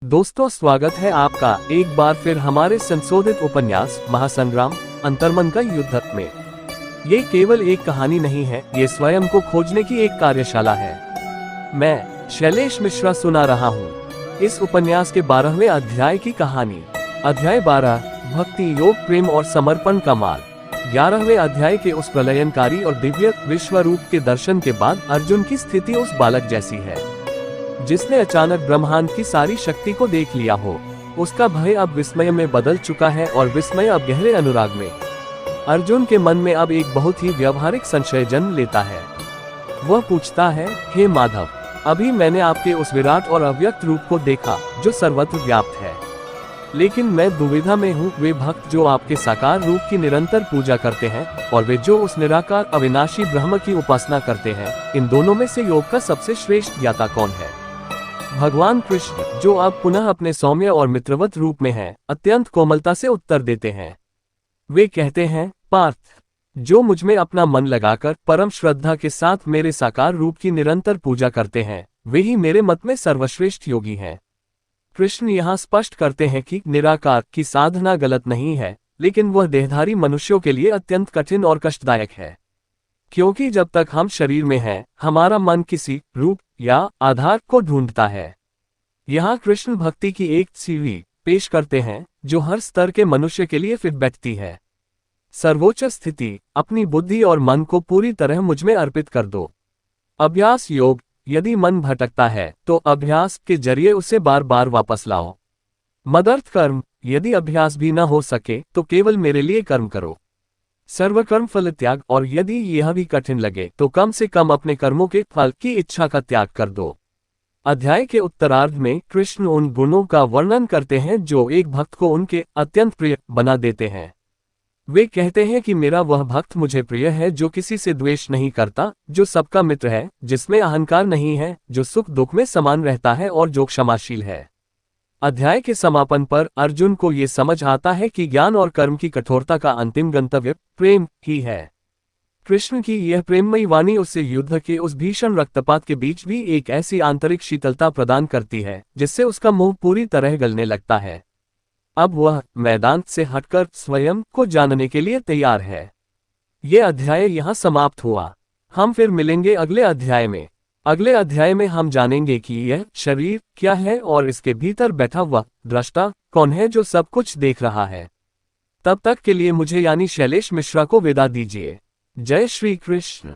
दोस्तों, स्वागत है आपका एक बार फिर हमारे संशोधित उपन्यास महासंग्राम अंतर्मन का युद्ध में। ये केवल एक कहानी नहीं है, ये स्वयं को खोजने की एक कार्यशाला है। मैं शैलेश मिश्रा सुना रहा हूँ इस उपन्यास के 12वें अध्याय की कहानी। अध्याय 12, भक्ति, योग, प्रेम और समर्पण का मार्ग। 11वें अध्याय के उस प्रलयनकारी और दिव्य विश्व रूप के दर्शन के बाद अर्जुन की स्थिति उस बालक जैसी है जिसने अचानक ब्रह्मांड की सारी शक्ति को देख लिया हो। उसका भय अब विस्मय में बदल चुका है और विस्मय अब गहरे अनुराग में। अर्जुन के मन में अब एक बहुत ही व्यवहारिक संशय जन्म लेता है। वह पूछता है, हे माधव, अभी मैंने आपके उस विराट और अव्यक्त रूप को देखा जो सर्वत्र व्याप्त है, लेकिन मैं दुविधा में हूँ। वे भक्त जो आपके साकार रूप की निरंतर पूजा करते हैं और वे जो उस निराकार अविनाशी ब्रह्म की उपासना करते हैं, इन दोनों में से योग का सबसे श्रेष्ठ ज्ञाता कौन है? भगवान कृष्ण, जो अब पुनः अपने सौम्य और मित्रवत रूप में हैं, अत्यंत कोमलता से उत्तर देते हैं। वे कहते हैं, पार्थ, जो मुझमें अपना मन लगाकर परम श्रद्धा के साथ मेरे साकार रूप की निरंतर पूजा करते हैं, वे ही मेरे मत में सर्वश्रेष्ठ योगी हैं। कृष्ण यहाँ स्पष्ट करते हैं कि निराकार की साधना गलत नहीं है, लेकिन वह देहधारी मनुष्यों के लिए अत्यंत कठिन और कष्टदायक है, क्योंकि जब तक हम शरीर में हैं, हमारा मन किसी रूप या आधार को ढूंढता है। यहाँ कृष्ण भक्ति की एक सीढ़ी पेश करते हैं जो हर स्तर के मनुष्य के लिए फिट बैठती है। सर्वोच्च स्थिति, अपनी बुद्धि और मन को पूरी तरह मुझमें अर्पित कर दो। अभ्यास योग, यदि मन भटकता है तो अभ्यास के जरिए उसे बार बार वापस लाओ। मदर्थ कर्म, यदि अभ्यास भी न हो सके तो केवल मेरे लिए कर्म करो। सर्वकर्म फल त्याग, और यदि यह भी कठिन लगे तो कम से कम अपने कर्मों के फल की इच्छा का त्याग कर दो। अध्याय के उत्तरार्ध में कृष्ण उन गुणों का वर्णन करते हैं जो एक भक्त को उनके अत्यंत प्रिय बना देते हैं। वे कहते हैं कि मेरा वह भक्त मुझे प्रिय है जो किसी से द्वेष नहीं करता, जो सबका मित्र है, जिसमें अहंकार नहीं है, जो सुख दुख में समान रहता है और जो क्षमाशील है। अध्याय के समापन पर अर्जुन को ये समझ आता है कि ज्ञान और कर्म की कठोरता का अंतिम गंतव्य प्रेम ही है। कृष्ण की यह प्रेममयी वाणी उसे युद्ध के उस भीषण रक्तपात के बीच भी एक ऐसी आंतरिक शीतलता प्रदान करती है जिससे उसका मुंह पूरी तरह गलने लगता है। अब वह मैदान से हटकर स्वयं को जानने के लिए तैयार है। ये अध्याय यहाँ समाप्त हुआ। हम फिर मिलेंगे अगले अध्याय में। अगले अध्याय में हम जानेंगे कि यह शरीर क्या है और इसके भीतर बैठा हुआ दृष्टा कौन है जो सब कुछ देख रहा है। तब तक के लिए मुझे यानी शैलेश मिश्रा को विदा दीजिए। जय श्री कृष्ण।